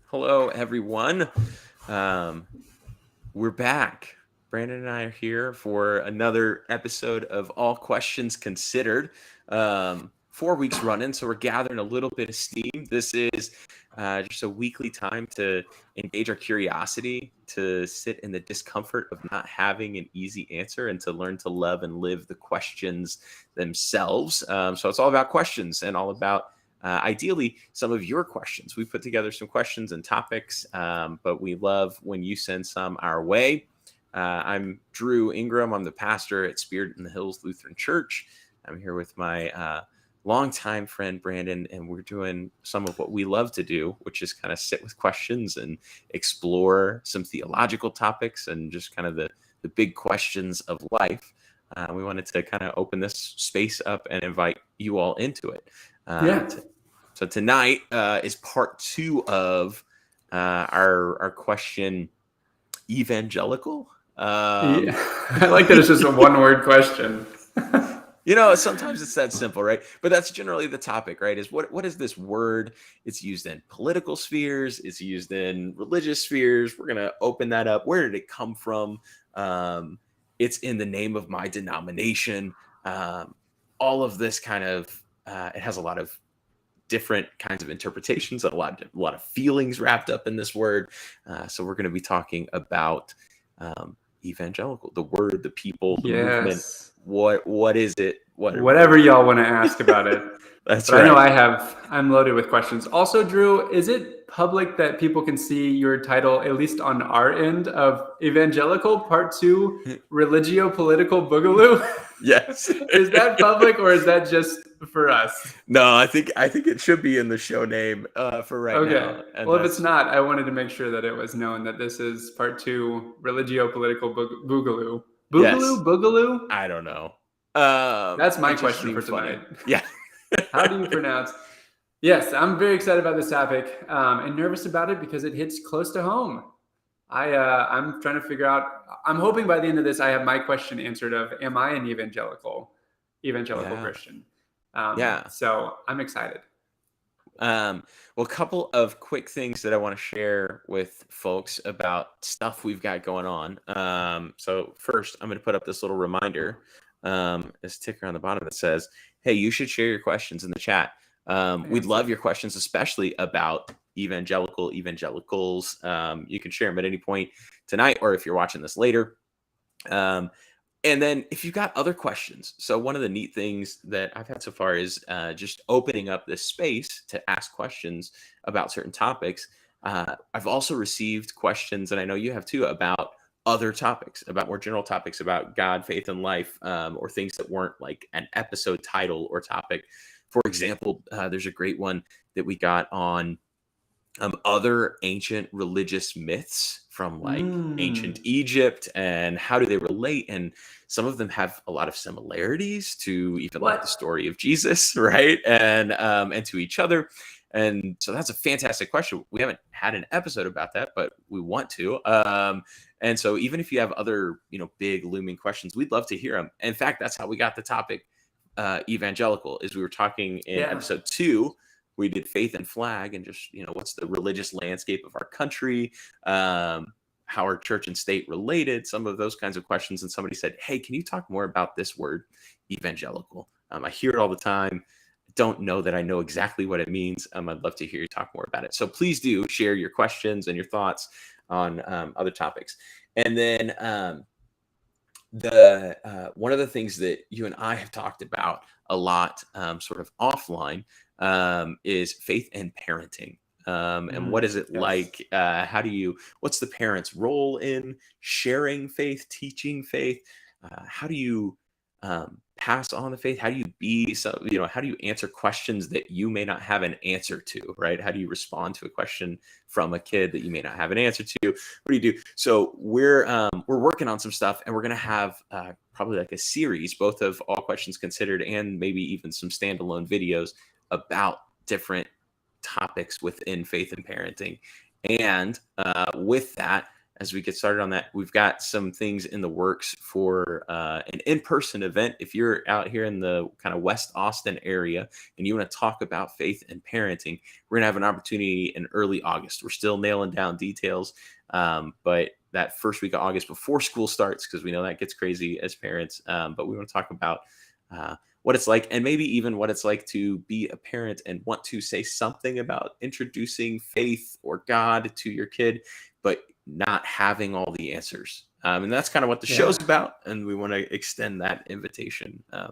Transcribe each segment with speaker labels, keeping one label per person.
Speaker 1: Hello, everyone. Um, we're back. Brandon and I are here for another episode of All Questions Considered. 4 weeks running, so we're gathering a little bit of steam. This is just a weekly time to engage our curiosity, to sit in the discomfort of not having an easy answer, and to learn to love and live the questions themselves. So it's all about questions and all about ideally some of your questions. We put together some questions and topics, but we love when you send some our way. I'm Drew Ingram. I'm the pastor at Spirit in the Hills Lutheran Church. I'm here with my longtime friend Brandon, and we're doing some of what we love to do, which is kind of sit with questions and explore some theological topics and just kind of the big questions of life. We wanted to kind of open this space up and invite you all into it. So tonight is part 2 of our question, evangelical.
Speaker 2: I like that it's just a one-word question.
Speaker 1: Sometimes it's that simple, right? But that's generally the topic, right? Is what is this word? It's used in political spheres. It's used in religious spheres. We're going to open that up. Where did it come from? It's in the name of my denomination. All of this kind of, it has a lot of different kinds of interpretations, a lot of feelings wrapped up in this word. So we're going to be talking about evangelical, the word, the people, the movement. What is it?
Speaker 2: Whatever y'all want to ask about it.
Speaker 1: That's
Speaker 2: but
Speaker 1: right.
Speaker 2: I know I'm loaded with questions. Also, Drew, is it public that people can see your title, at least on our end, of Evangelical Part 2, Religiopolitical Boogaloo?
Speaker 1: Yes.
Speaker 2: Is that public or is that just for us?
Speaker 1: No, I think it should be in the show name for right now.
Speaker 2: And well, if it's not, I wanted to make sure that it was known that this is Part 2, Religiopolitical Boogaloo.
Speaker 1: Yes.
Speaker 2: Boogaloo?
Speaker 1: I don't know.
Speaker 2: That's my question for tonight.
Speaker 1: Yeah.
Speaker 2: How do you pronounce? Yes, I'm very excited about this topic and nervous about it because it hits close to home. I'm trying to figure out. I'm hoping by the end of this, I have my question answered of, am I an evangelical Christian? So I'm excited.
Speaker 1: Well, a couple of quick things that I want to share with folks about stuff we've got going on. So first, I'm going to put up this little reminder, this ticker on the bottom that says, hey, you should share your questions in the chat. We'd love your questions, especially about evangelicals. You can share them at any point tonight, or if you're watching this later. And then if you've got other questions. So one of the neat things that I've had so far is just opening up this space to ask questions about certain topics. I've also received questions, and I know you have too, about other topics, about more general topics about God, faith, and life, or things that weren't like an episode title or topic. For example, there's a great one that we got on other ancient religious myths from like ancient Egypt, and how do they relate? And some of them have a lot of similarities to even like the story of Jesus, right? And to each other. And so that's a fantastic question. We haven't had an episode about that, but we want to. And so even if you have other, big looming questions, we'd love to hear them. In fact, that's how we got the topic evangelical, is we were talking in episode 2. We did faith and flag, and just, what's the religious landscape of our country? How are church and state related? Some of those kinds of questions. And somebody said, hey, can you talk more about this word evangelical? I hear it all the time. Don't know that I know exactly what it means. I'd love to hear you talk more about it. So please do share your questions and your thoughts on other topics. And then one of the things that you and I have talked about a lot, sort of offline, is faith and parenting. And what is it like? What's the parent's role in sharing faith, teaching faith? How do you pass on the faith? How do you how do you answer questions that you may not have an answer to, right? How do you respond to a question from a kid that you may not have an answer to? What do you do? So we're working on some stuff, and we're going to have probably like a series, both of All Questions Considered and maybe even some standalone videos about different topics within faith and parenting. And with that, as we get started on that, we've got some things in the works for an in-person event. If you're out here in the kind of West Austin area and you want to talk about faith and parenting, we're going to have an opportunity in early August. We're still nailing down details, but that first week of August before school starts, because we know that gets crazy as parents. But we want to talk about what it's like, and maybe even what it's like to be a parent and want to say something about introducing faith or God to your kid, but not having all the answers. And that's kind of what the show's about. And we want to extend that invitation. How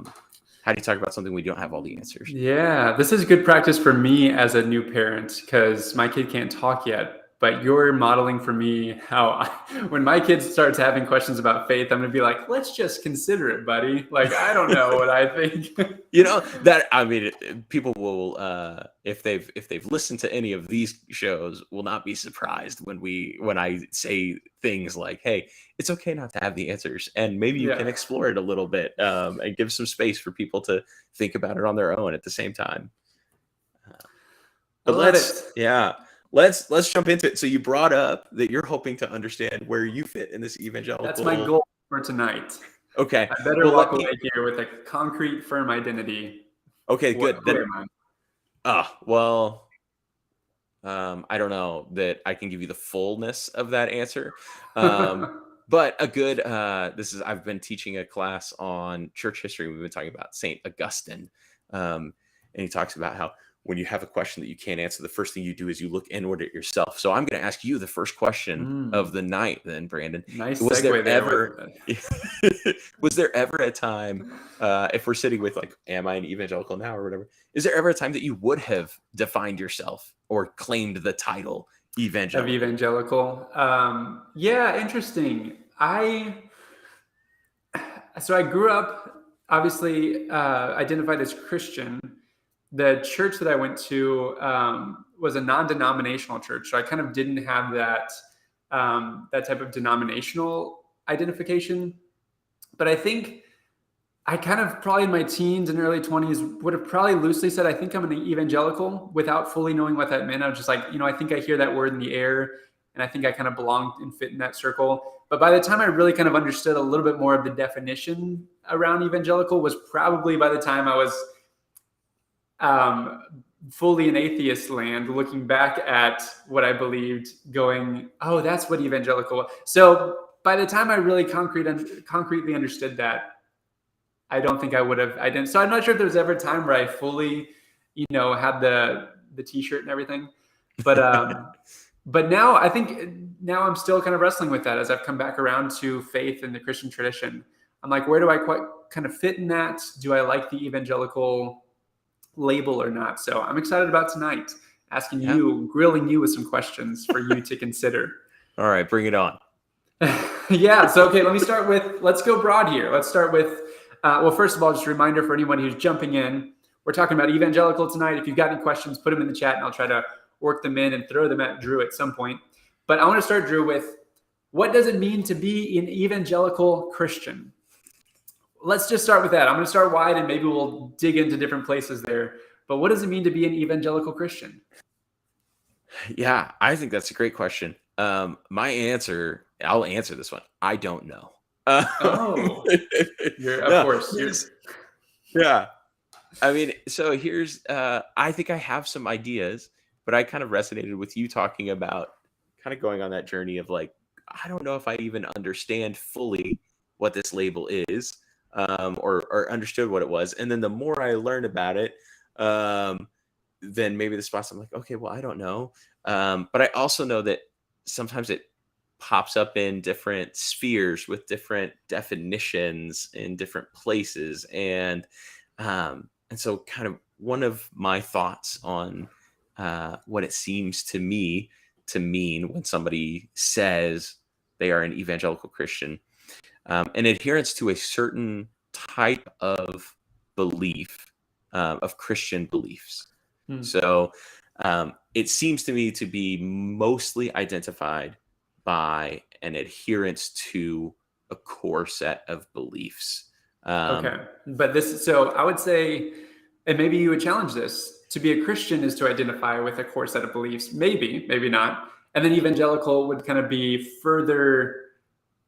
Speaker 1: do you talk about something we don't have all the answers?
Speaker 2: Yeah, this is good practice for me as a new parent because my kid can't talk yet. But you're modeling for me how when my kid starts having questions about faith, I'm going to be like, let's just consider it, buddy. Like, I don't know what I think.
Speaker 1: That, I mean, people will, if they've listened to any of these shows, will not be surprised when I say things like, hey, it's okay not to have the answers. And maybe you can explore it a little bit and give some space for people to think about it on their own at the same time. But let's jump into it. So you brought up that you're hoping to understand where you fit in this evangelical.
Speaker 2: That's my goal for tonight.
Speaker 1: Okay.
Speaker 2: I better walk away here with a concrete, firm identity.
Speaker 1: Okay, good. I don't know that I can give you the fullness of that answer. But a good, I've been teaching a class on church history. We've been talking about St. Augustine. And he talks about how when you have a question that you can't answer, the first thing you do is you look inward at yourself. So I'm going to ask you the first question of the night then, Brandon.
Speaker 2: Nice segue there.
Speaker 1: Was there ever a time, if we're sitting with like, am I an evangelical now or whatever, is there ever a time that you would have defined yourself or claimed the title evangelical?
Speaker 2: Of evangelical? Yeah, interesting. So I grew up, obviously, identified as Christian. The church that I went to was a non-denominational church, so I kind of didn't have that type of denominational identification. But I think I kind of probably in my teens and early 20s would have probably loosely said, I think I'm an evangelical without fully knowing what that meant. I was just like, I think I hear that word in the air and I think I kind of belonged and fit in that circle. But by the time I really kind of understood a little bit more of the definition around evangelical was probably by the time I was fully in atheist land, looking back at what I believed, going, oh, that's what evangelical. So by the time I really concretely understood that, I don't think I would have. I didn't. So I'm not sure if there was ever a time where I fully, had the T-shirt and everything. But but now I think I'm still kind of wrestling with that as I've come back around to faith and the Christian tradition. I'm like, where do I quite kind of fit in that? Do I like the evangelical label or not? So I'm excited about tonight, asking you, grilling you with some questions for you to consider.
Speaker 1: All right, bring it on.
Speaker 2: Yeah. So, okay, let's go broad here. Let's start with, well, first of all, just a reminder for anyone who's jumping in, we're talking about evangelical tonight. If you've got any questions, put them in the chat and I'll try to work them in and throw them at Drew at some point. But I want to start, Drew, with what does it mean to be an evangelical Christian? Let's just start with that. I'm going to start wide and maybe we'll dig into different places there. But what does it mean to be an evangelical Christian?
Speaker 1: Yeah, I think that's a great question. My answer, I'll answer this one. I don't know.
Speaker 2: Of course.
Speaker 1: Yeah. I mean, so here's, I think I have some ideas, but I kind of resonated with you talking about kind of going on that journey of like, I don't know if I even understand fully what this label is. Or understood what it was. And then the more I learned about it, then maybe the spots I'm like, okay, well, I don't know. But I also know that sometimes it pops up in different spheres with different definitions in different places. And so kind of one of my thoughts on what it seems to me to mean when somebody says they are an evangelical Christian, an adherence to a certain type of belief, of Christian beliefs. So it seems to me to be mostly identified by an adherence to a core set of beliefs.
Speaker 2: Okay. But so I would say, and maybe you would challenge this, to be a Christian is to identify with a core set of beliefs. Maybe not. And then evangelical would kind of be further,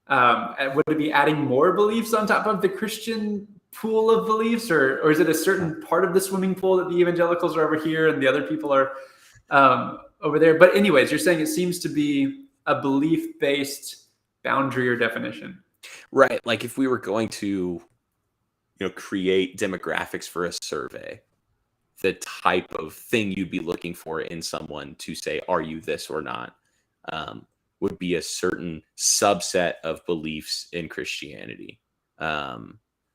Speaker 2: would it be adding more beliefs on top of the Christian pool of beliefs, or is it a certain part of the swimming pool that the evangelicals are over here and the other people are over there? But anyways, you're saying it seems to be a belief-based boundary or definition.
Speaker 1: Right. Like if we were going to, create demographics for a survey, the type of thing you'd be looking for in someone to say, are you this or not, would be a certain subset of beliefs in Christianity.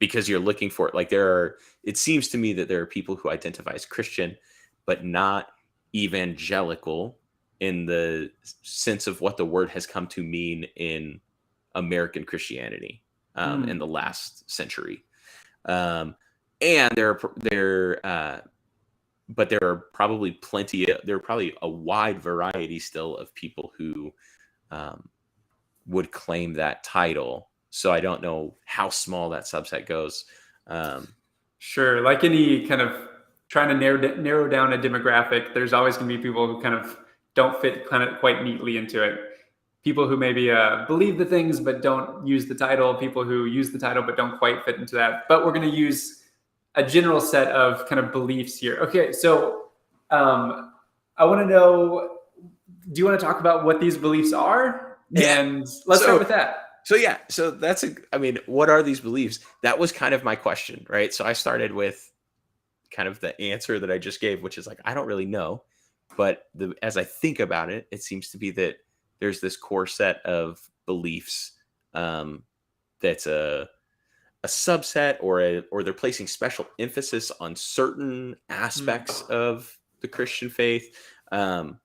Speaker 1: Because you're looking for it. It seems to me that there are people who identify as Christian, but not evangelical in the sense of what the word has come to mean in American Christianity in the last century. And there are probably there are probably a wide variety still of people who would claim that title. So I don't know how small that subset goes.
Speaker 2: Sure. Like any kind of trying to narrow down a demographic, there's always going to be people who kind of don't fit kind of quite neatly into it. People who maybe believe the things but don't use the title. People who use the title but don't quite fit into that. But we're going to use a general set of kind of beliefs here. Okay, so I want to know, do you want to talk about what these beliefs are?
Speaker 1: Yeah.
Speaker 2: And let's start with that.
Speaker 1: So what are these beliefs? That was kind of my question, right? So I started with kind of the answer that I just gave, which is like, I don't really know. But as I think about it, it seems to be that there's this core set of beliefs that's a subset, or they're placing special emphasis on certain aspects of the Christian faith. But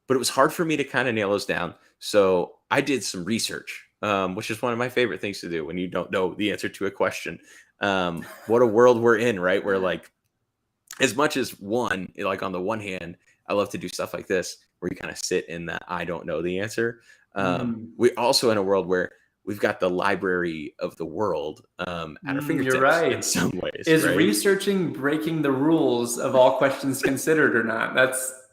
Speaker 1: it was hard for me to kind of nail those down. So I did some research, which is one of my favorite things to do when you don't know the answer to a question. What a world we're in, right? Where like, as much as on the one hand, I love to do stuff like this, where you kind of sit in that I don't know the answer. We also in a world where we've got the library of the world at our fingertips.
Speaker 2: You're right.
Speaker 1: In some ways.
Speaker 2: Is
Speaker 1: right?
Speaker 2: Researching breaking the rules of all questions considered or not?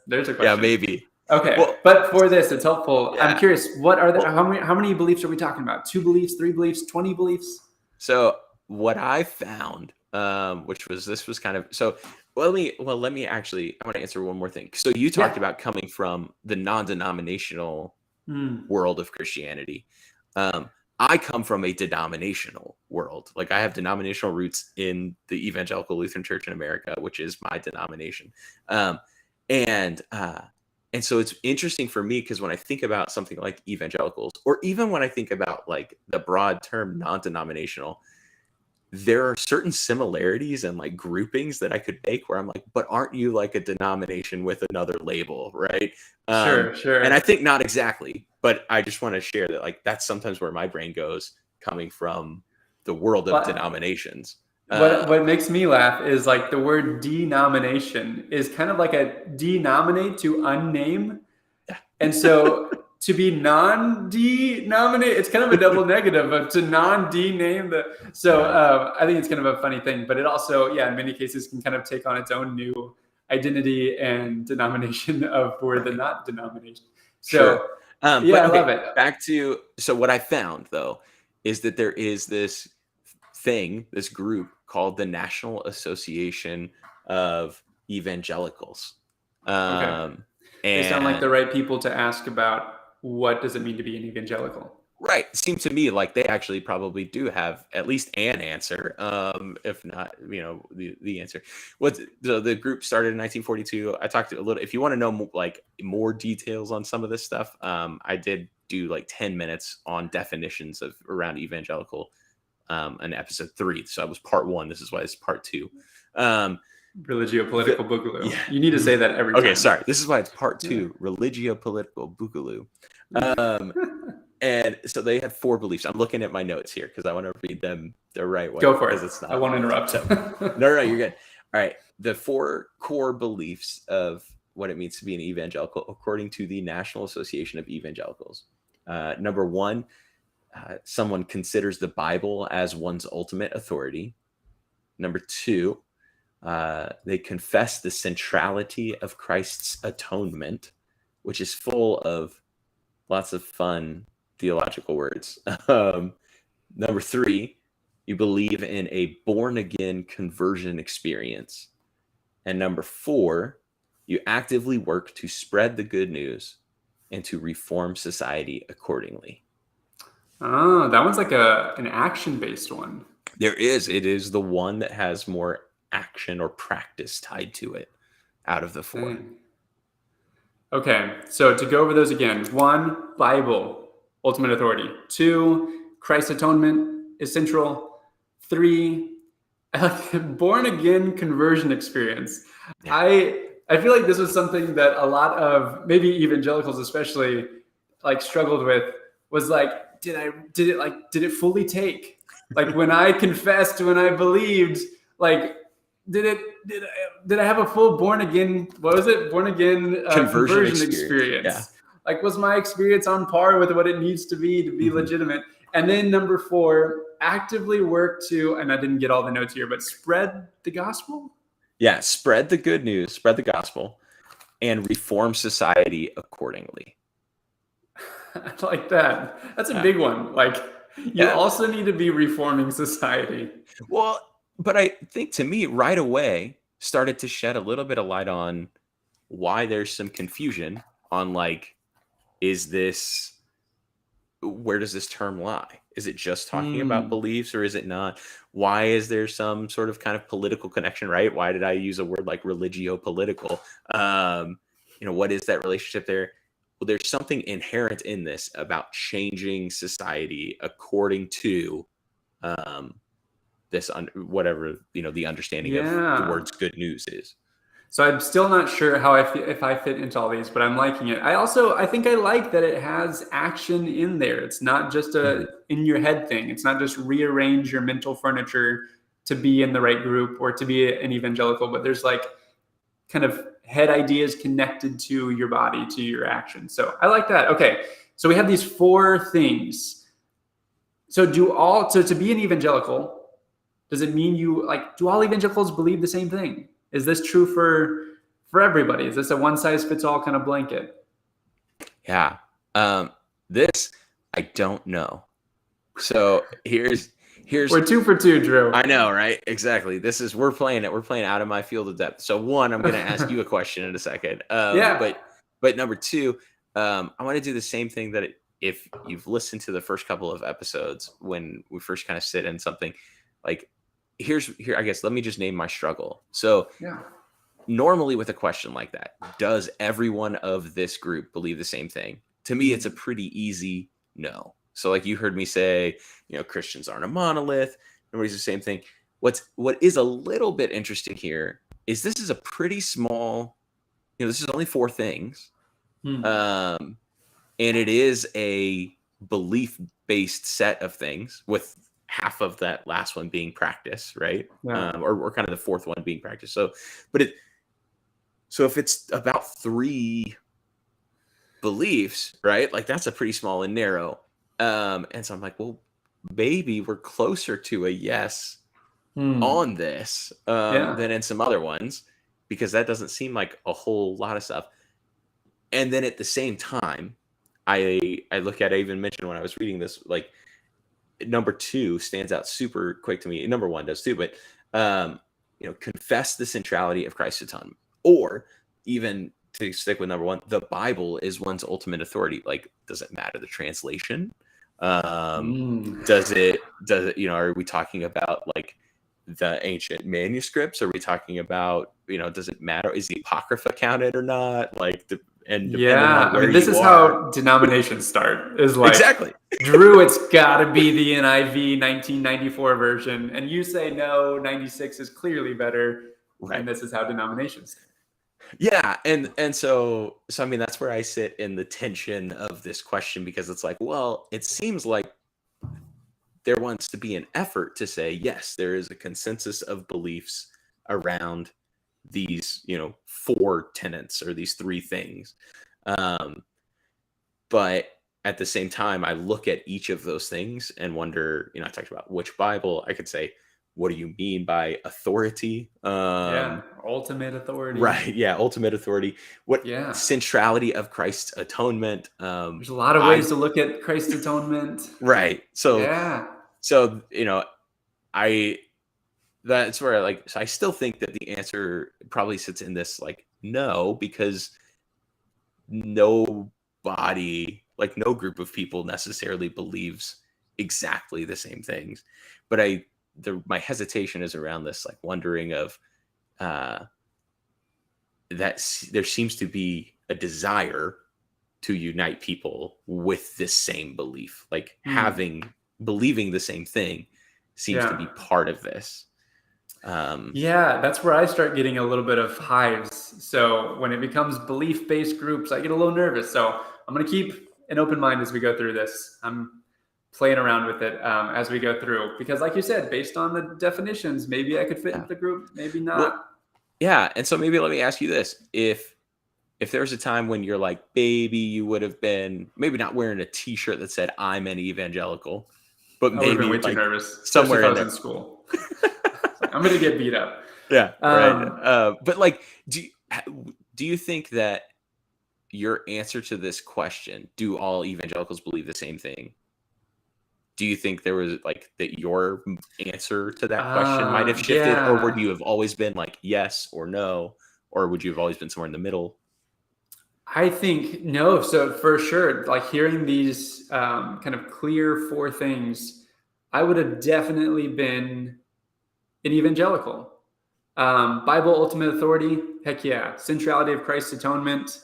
Speaker 2: There's a question.
Speaker 1: Yeah, maybe.
Speaker 2: Okay, well, but for this, it's helpful. Yeah. I'm curious, what are there? How many beliefs are we talking about? 2 beliefs, 3 beliefs, 20 beliefs?
Speaker 1: So what I found, this was kind of so. Let me actually. I want to answer one more thing. So you talked about coming from the non-denominational world of Christianity. I come from a denominational world. Like I have denominational roots in the Evangelical Lutheran Church in America, which is my denomination. And so it's interesting for me because when I think about something like evangelicals, or even when I think about like the broad term non-denominational, there are certain similarities and like groupings that I could make where I'm like, but aren't you like a denomination with another label, right?
Speaker 2: Sure.
Speaker 1: And I think not exactly, but I just want to share that like that's sometimes where my brain goes, coming from the world of denominations.
Speaker 2: What makes me laugh is like the word denomination is kind of like a denominate to unname. And so to be non-denominate, it's kind of a double negative of to non-dename I think it's kind of a funny thing, but it also, in many cases can kind of take on its own new identity and denomination of we're the not denomination. So I love it.
Speaker 1: So what I found though, is that there is this group called the National Association of Evangelicals.
Speaker 2: They sound like the right people to ask about what does it mean to be an evangelical.
Speaker 1: Right. It seems to me like they actually probably do have at least an answer, if not, the answer. The group started in 1942. I talked a little. If you want to know like more details on some of this stuff, I did do like 10 minutes on definitions of around evangelical in episode 3. So that was part 1. This is why it's part 2.
Speaker 2: Religiopolitical Boogaloo. Yeah. You need to say that every time.
Speaker 1: Okay, sorry. This is why it's part 2. Religiopolitical Boogaloo. And so they had 4 beliefs. I'm looking at my notes here because I want to read them the right way.
Speaker 2: Go for it.
Speaker 1: It's not,
Speaker 2: I won't interrupt.
Speaker 1: No, you're good. All right. The 4 core beliefs of what it means to be an evangelical, according to the National Association of Evangelicals. Number 1, someone considers the Bible as one's ultimate authority. Number 2, they confess the centrality of Christ's atonement, which is full of Lots of fun theological words. Number 3, you believe in a born-again conversion experience. And number 4, you actively work to spread the good news and to reform society accordingly.
Speaker 2: Oh, that one's like an action-based one.
Speaker 1: It is the one that has more action or practice tied to it out of the 4.
Speaker 2: Dang. Okay, so to go over those again: 1, Bible, ultimate authority; 2, Christ's atonement is central; 3, born again conversion experience.
Speaker 1: Yeah.
Speaker 2: I feel like this was something that a lot of maybe evangelicals especially like struggled with, was like, did it fully take? Like when I confessed, when I believed, like did I have a full born again, what was it? Born again conversion experience.
Speaker 1: Yeah.
Speaker 2: Like was my experience on par with what it needs to be legitimate? And then number 4, actively work to, and I didn't get all the notes here, but spread the gospel?
Speaker 1: Yeah, spread the good news, spread the gospel, and reform society accordingly.
Speaker 2: I like that. That's a big one. Like you also need to be reforming society.
Speaker 1: Well, but I think to me right away started to shed a little bit of light on why there's some confusion on like, where does this term lie? Is it just talking about beliefs or is it not? Why is there some sort of kind of political connection, right? Why did I use a word like religiopolitical? What is that relationship there? Well, there's something inherent in this about changing society according to whatever, the understanding of the words good news is.
Speaker 2: So I'm still not sure how if I fit into all these, but I'm liking it. I think I like that it has action in there. It's not just a in your head thing. It's not just rearrange your mental furniture to be in the right group or to be an evangelical, but there's like kind of head ideas connected to your body, to your action. So I like that. Okay. So we have these 4 things. So to be an evangelical, does it mean do all evangelicals believe the same thing? Is this true for everybody? Is this a one-size-fits-all kind of blanket?
Speaker 1: Yeah. This, I don't know. So here's
Speaker 2: we're 2 for 2, Drew.
Speaker 1: I know, right? Exactly. We're playing out of my field of depth. So 1, I'm going to ask you a question in a second. But number 2, I want to do the same thing that if you've listened to the first couple of episodes when we first kind of sit in something like, here, I guess, let me just name my struggle. So normally with a question like that, does everyone of this group believe the same thing? To me, it's a pretty easy no. So like you heard me say, Christians aren't a monolith. Nobody's the same thing. What is a little bit interesting here is this is a pretty small, this is only 4 things. And it is a belief-based set of things with half of that last one being practice, right? Or kind of the 4th one being practice. So if it's about 3 beliefs, right? Like that's a pretty small and narrow. And so I'm like, well, maybe we're closer to a yes on this than in some other ones, because that doesn't seem like a whole lot of stuff. And then at the same time, I look at, I even mentioned when I was reading this, like number 2 stands out super quick to me. Number 1 does too, but confess the centrality of Christ's atonement, or even to stick with number 1, the Bible is one's ultimate authority. Like, does it matter the translation? Does it, are we talking about like the ancient manuscripts? Are we talking about, does it matter? Is the Apocrypha counted or not? Like,
Speaker 2: this is how denominations start. Is like,
Speaker 1: exactly.
Speaker 2: Drew, it's got to be the NIV 1994 version, and you say no, 96 is clearly better. Right. And this is how denominations start.
Speaker 1: Yeah, and so I mean, that's where I sit in the tension of this question, because it's like, well, it seems like there wants to be an effort to say, yes, there is a consensus of beliefs around these, 4 tenets or these 3 things. But at the same time, I look at each of those things and wonder, I talked about which Bible. I could say, what do you mean by authority?
Speaker 2: Ultimate authority.
Speaker 1: Right. Yeah. Ultimate authority. What
Speaker 2: Yeah.
Speaker 1: centrality of Christ's atonement?
Speaker 2: There's a lot of ways to look at Christ's atonement.
Speaker 1: Right. So,
Speaker 2: Yeah.
Speaker 1: so, that's where so I still think that the answer probably sits in this, no, because nobody, no group of people necessarily believes exactly the same things. But my hesitation is around this, wondering of, that there seems to be a desire to unite people with this same belief, believing the same thing seems to be part of this.
Speaker 2: That's where I start getting a little bit of hives. So when it becomes belief-based groups, I get a little nervous. So I'm going to keep an open mind as we go through this. I'm playing around with it as we go through, because like you said, based on the definitions, maybe I could fit into the group, maybe not.
Speaker 1: Well, yeah. And so maybe let me ask you this. If there was a time when you're baby, you would have been maybe not wearing a t-shirt that said I'm an evangelical, but maybe
Speaker 2: way too nervous
Speaker 1: somewhere
Speaker 2: in school. I'm going to get beat up.
Speaker 1: Yeah. Right. But do you think that your answer to this question, do all evangelicals believe the same thing? Do you think there was that your answer to that question might have shifted, or would you have always been yes or no, or would you have always been somewhere in the middle?
Speaker 2: I think no. So for sure, hearing these kind of clear 4 things, I would have definitely been an evangelical. Bible ultimate authority, heck yeah. Centrality of Christ's atonement.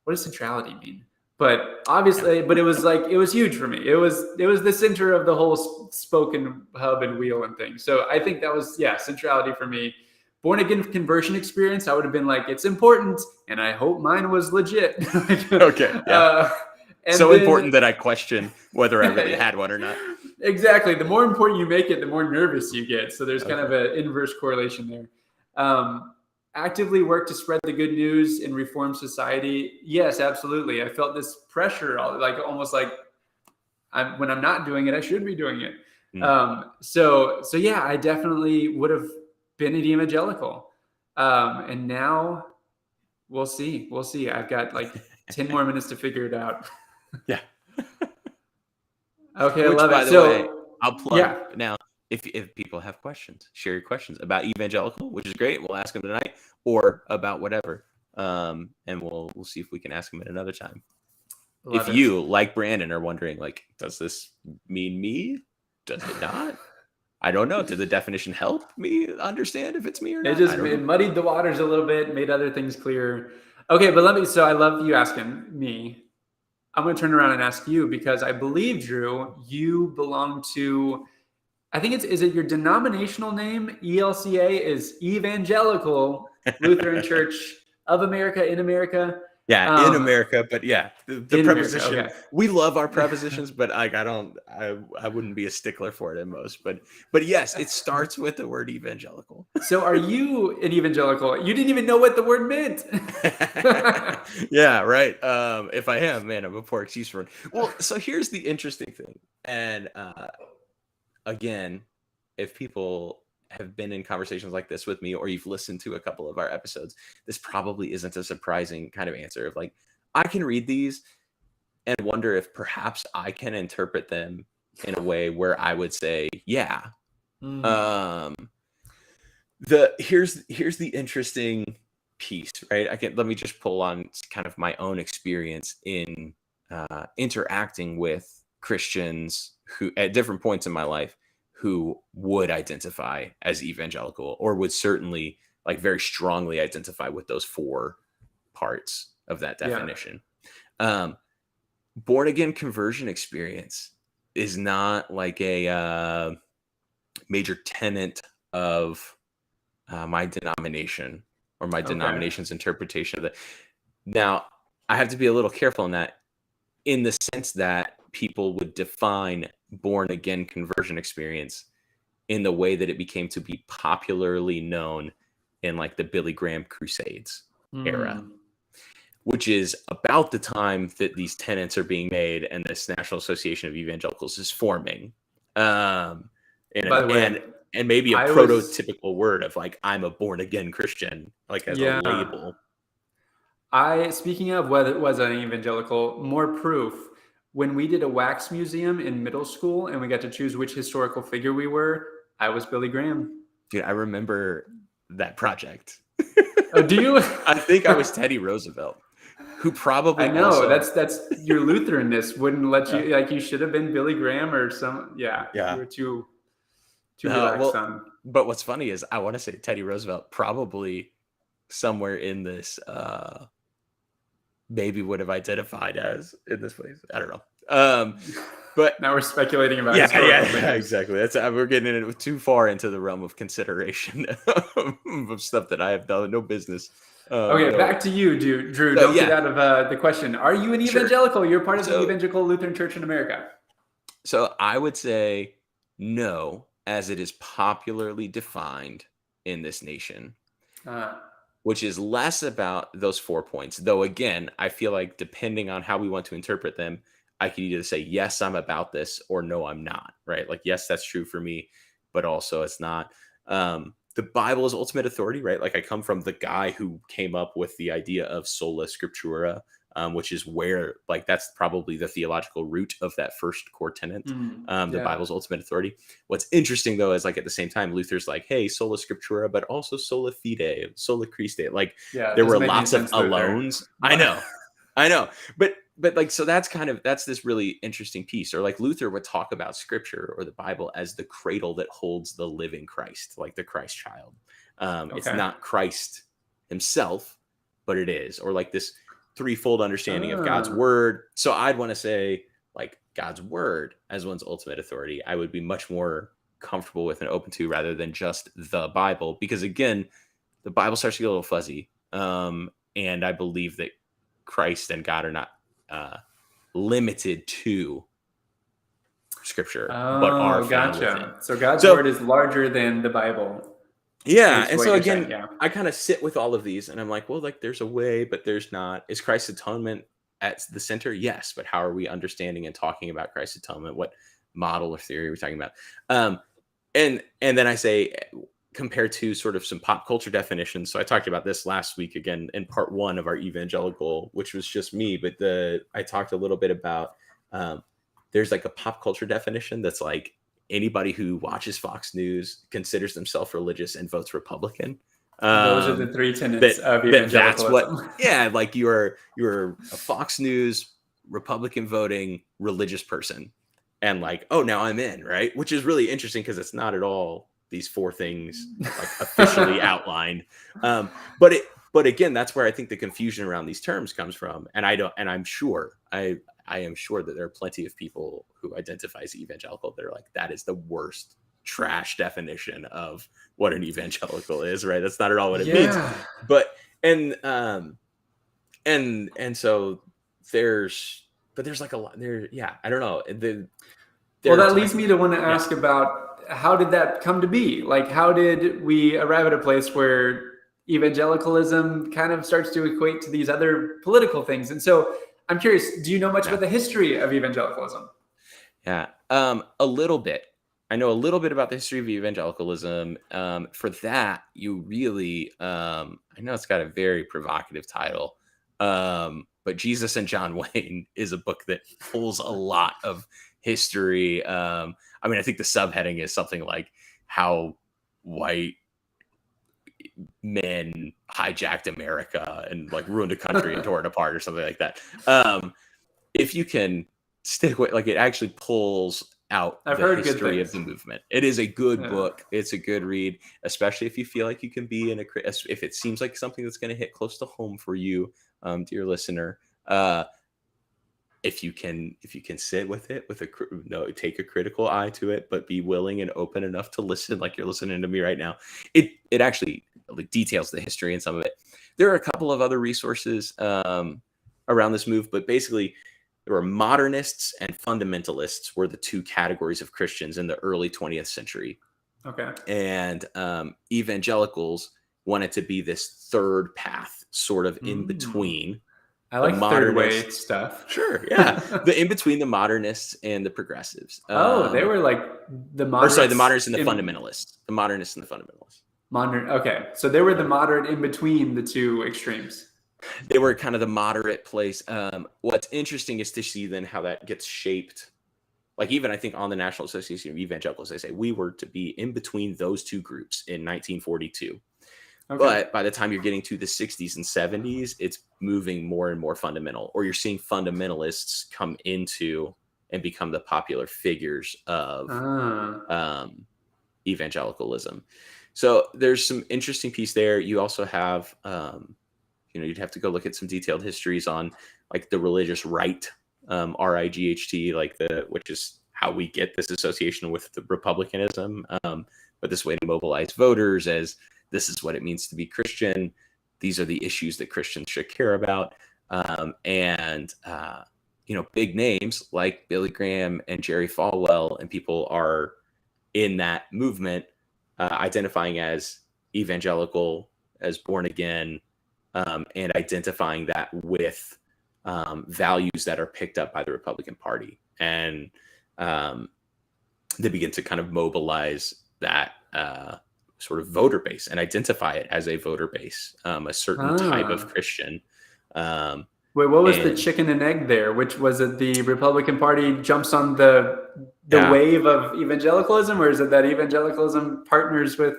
Speaker 2: What does centrality mean? But obviously, but it was huge for me. It was the center of the whole spoken hub and wheel and thing. So I think that was centrality for me. Born again conversion experience, I would have been it's important, and I hope mine was legit.
Speaker 1: Okay. Yeah. So important that I question whether I really had one or not.
Speaker 2: Exactly. The more important you make it, the more nervous you get. So there's kind of an inverse correlation there. Actively work to spread the good news in reformed society. Yes, absolutely. I felt this pressure, almost when I'm not doing it, I should be doing it. So yeah, I definitely would have been an evangelical. And now we'll see. I've got 10 more minutes to figure it out.
Speaker 1: Yeah.
Speaker 2: Okay.
Speaker 1: Which,
Speaker 2: I love
Speaker 1: by
Speaker 2: it.
Speaker 1: the way, I'll plug now. If people have questions, share your questions about evangelical, which is great. We'll ask them tonight, or about whatever. And we'll see if we can ask them at another time. If you, like Brandon, are wondering, does this mean me? Does it not? I don't know. Did the definition help me understand if it's me or not?
Speaker 2: It muddied the waters a little bit, made other things clearer. Okay, but so I love you asking me. I'm going to turn around and ask you, because I believe, Drew, you belong to, I think is it your denominational name? ELCA is Evangelical Lutheran Church of America, in America.
Speaker 1: Yeah, in America, but yeah, the preposition.
Speaker 2: America, okay.
Speaker 1: We love our prepositions, but I wouldn't be a stickler for it in most. But yes, it starts with the word evangelical.
Speaker 2: So are you an evangelical? You didn't even know what the word meant.
Speaker 1: Yeah, right. If I am, man, I'm a poor excuse for it. Well, so here's the interesting thing, and again, if people have been in conversations like this with me, or you've listened to a couple of our episodes, this probably isn't a surprising kind of answer of I can read these and wonder if perhaps I can interpret them in a way where I would say, yeah. Here's the interesting piece, right? Let me just pull on kind of my own experience in interacting with Christians who at different points in my life who would identify as evangelical, or would certainly very strongly identify with those 4 parts of that definition. Born again conversion experience is not a major tenet of my denomination or my denomination's interpretation of it. Now, I have to be a little careful in that, in the sense that people would define born again conversion experience in the way that it became to be popularly known in the Billy Graham Crusades era, which is about the time that these tenets are being made and this National Association of Evangelicals is forming.
Speaker 2: By the way,
Speaker 1: and maybe a
Speaker 2: I was,
Speaker 1: prototypical word of like, I'm a born again Christian, like as a
Speaker 2: yeah.
Speaker 1: label.
Speaker 2: Speaking of whether it was an evangelical, more proof. When we did a wax museum in middle school and we got to choose which historical figure we were, I was Billy Graham.
Speaker 1: Dude, I remember that project.
Speaker 2: Oh, do you?
Speaker 1: I think I was Teddy Roosevelt, who
Speaker 2: I
Speaker 1: probably
Speaker 2: know
Speaker 1: also,
Speaker 2: that's your Lutheranness wouldn't let
Speaker 1: yeah,
Speaker 2: you, like, you should have been Billy Graham or some, yeah, you
Speaker 1: yeah.
Speaker 2: were too relaxed
Speaker 1: Well,
Speaker 2: on.
Speaker 1: but what's funny is I want to say Teddy Roosevelt probably somewhere in this maybe would have identified as in this place. I don't know. But
Speaker 2: Now we're speculating about
Speaker 1: yeah,
Speaker 2: historical
Speaker 1: yeah,
Speaker 2: figures.
Speaker 1: exactly. That's we're getting in too far into the realm of consideration of stuff that I have done no business.
Speaker 2: Okay,
Speaker 1: No.
Speaker 2: back to you, Drew.
Speaker 1: So
Speaker 2: Don't get
Speaker 1: yeah,
Speaker 2: out of the question. Are you an
Speaker 1: sure.
Speaker 2: evangelical? You're part of the
Speaker 1: So
Speaker 2: Evangelical Lutheran Church in America.
Speaker 1: so I would say no, as it is popularly defined in this nation,
Speaker 2: Uh,
Speaker 1: which is less about those 4 points. Though again, I feel like depending on how we want to interpret them, I could either say yes, I'm about this, or no, I'm not. Right? Like yes, that's true for me, but also it's not. The Bible is ultimate authority, right? Like I come from the guy who came up with the idea of sola scriptura, which is where like that's probably the theological root of that first core tenet. The
Speaker 2: yeah.
Speaker 1: Bible's ultimate authority. What's interesting though is like at the same time, Luther's like, hey, sola scriptura, but also sola fide, sola Christe. Like
Speaker 2: Yeah, it
Speaker 1: there were
Speaker 2: doesn't make any
Speaker 1: lots of
Speaker 2: sense, Luther.
Speaker 1: alones. I know, but like so that's this really interesting piece. Or like Luther would talk about Scripture or the Bible as the cradle that holds the living Christ, like the Christ child. It's
Speaker 2: Okay.
Speaker 1: not Christ himself, but it is, or like this threefold understanding of God's
Speaker 2: Ah,
Speaker 1: word. So I'd want to say like God's word as one's ultimate authority. I would be much more comfortable with and open to rather than just the Bible, because again, the Bible starts to get a little fuzzy. And I believe that Christ and God are not limited to Scripture, but are
Speaker 2: oh,
Speaker 1: found within.
Speaker 2: gotcha. So God's
Speaker 1: So
Speaker 2: word is larger than the Bible,
Speaker 1: yeah,
Speaker 2: is
Speaker 1: and
Speaker 2: what
Speaker 1: so
Speaker 2: you're saying.
Speaker 1: again,
Speaker 2: Yeah.
Speaker 1: I kind of sit with all of these, and I'm like, well, like there's a way, but there's not. Is Christ's atonement at the center? Yes, but how are we understanding and talking about Christ's atonement? What model or theory are we talking about? And then I say compared to sort of some pop culture definitions. So I talked about this last week again in part one of our evangelical, which was just me, but I talked a little bit about there's like a pop culture definition that's like anybody who watches Fox News considers themselves religious and votes Republican.
Speaker 2: Those are the three
Speaker 1: That
Speaker 2: tenets of
Speaker 1: that's what,
Speaker 2: evangelicalism.
Speaker 1: yeah, like you're a Fox News Republican voting religious person, and like, oh, now I'm in, right? Which is really interesting because it's not at all these four things like officially outlined. But but again, that's where I think the confusion around these terms comes from. And I'm sure I am sure that there are plenty of people who identify as evangelical that are like, that is the worst trash definition of what an evangelical is, right? That's not at all what it means.
Speaker 2: Yeah.
Speaker 1: But and so there's like a lot there. Yeah, I don't know.
Speaker 2: Well,
Speaker 1: There are
Speaker 2: that leads
Speaker 1: times,
Speaker 2: me to want to
Speaker 1: yeah.
Speaker 2: ask about how did that come to be? Like, how did we arrive at a place where evangelicalism kind of starts to equate to these other political things? And so I'm curious, do you know much
Speaker 1: Yeah.
Speaker 2: about the history of evangelicalism?
Speaker 1: Yeah, a little bit. I know a little bit about the history of evangelicalism. For that, you really, I know it's got a very provocative title, but Jesus and John Wayne is a book that pulls a lot of history. I mean, I think the subheading is something like how white men hijacked America and like ruined a country and tore it apart or something like that. If you can stick with, like, it actually pulls out
Speaker 2: I've
Speaker 1: the
Speaker 2: heard good
Speaker 1: history of
Speaker 2: things.
Speaker 1: the movement. It is a good
Speaker 2: Yeah.
Speaker 1: book. It's a good read, especially if you feel like you can be in if it seems like something that's going to hit close to home for you, dear listener. If you can sit with it with take a critical eye to it, but be willing and open enough to listen, like you're listening to me right now. It actually like details the history and some of it. There are a couple of other resources around this move, but basically there were modernists and fundamentalists were the two categories of Christians in the early 20th century.
Speaker 2: Okay.
Speaker 1: And evangelicals wanted to be this third path, sort of in between
Speaker 2: I
Speaker 1: the
Speaker 2: like third way
Speaker 1: modernists.
Speaker 2: stuff.
Speaker 1: Sure, yeah. The in between the modernists and the progressives.
Speaker 2: They were like the
Speaker 1: Or sorry, the
Speaker 2: moderates
Speaker 1: modernists and the fundamentalists. The modernists and the fundamentalists.
Speaker 2: Okay, so they were the moderate in between the two extremes.
Speaker 1: They were kind of the moderate place. What's interesting is to see then how that gets shaped. Like even I think on the National Association of Evangelicals, they say we were to be in between those two groups in 1942. Okay. But by the time you're getting to the 60s and 70s, it's moving more and more fundamental, or you're seeing fundamentalists come into and become the popular figures of evangelicalism. So there's some interesting piece there. You also have, you'd have to go look at some detailed histories on like the religious right, RIGHT, which is how we get this association with the republicanism. But this way to mobilize voters as this is what it means to be Christian. These are the issues that Christians should care about. Big names like Billy Graham and Jerry Falwell and people are in that movement, identifying as evangelical, as born again, and identifying that with values that are picked up by the Republican Party. And they begin to kind of mobilize that sort of voter base and identify it as a voter base, a certain type of Christian.
Speaker 2: Wait, what was the chicken and egg there? Which was it? The Republican Party jumps on the wave of evangelicalism, or is it that evangelicalism partners with?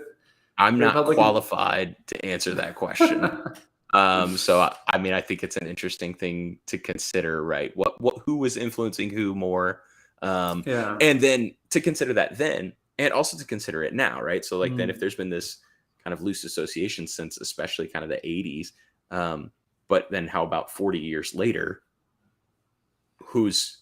Speaker 1: I'm not qualified to answer that question. So I mean, I think it's an interesting thing to consider, right? Who was influencing who more? And then to consider that then, and also to consider it now, right? So like then if there's been this kind of loose association since especially kind of the 80s, but then how about 40 years later, who's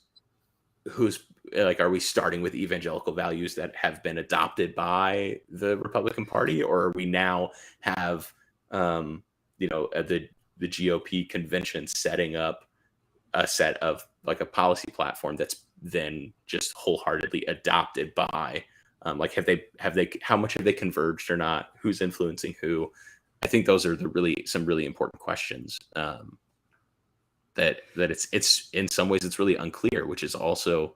Speaker 1: like, are we starting with evangelical values that have been adopted by the Republican Party, or are we now have, the GOP convention setting up a set of like a policy platform that's then just wholeheartedly adopted by, how much have they converged or not? Who's influencing who? I think those are some really important questions that it's in some ways it's really unclear, which is also,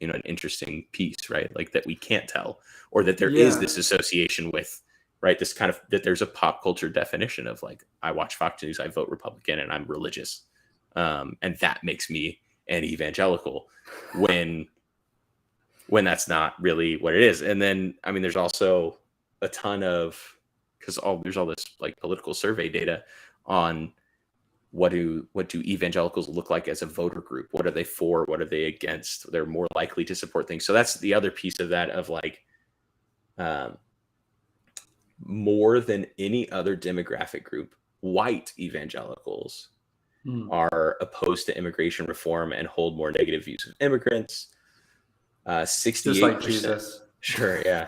Speaker 1: an interesting piece, right? Like that we can't tell, or that there is this association with, right? This kind of, that there's a pop culture definition of like, I watch Fox News, I vote Republican, and I'm religious. And that makes me an evangelical when that's not really what it is. And then, I mean, there's also a ton of, there's all this like political survey data on what do evangelicals look like as a voter group? What are they for? What are they against? They're more likely to support things. So that's the other piece of that, of like, more than any other demographic group, white evangelicals are opposed to immigration reform and hold more negative views of immigrants. 68%.
Speaker 2: Just like Jesus.
Speaker 1: Sure, yeah.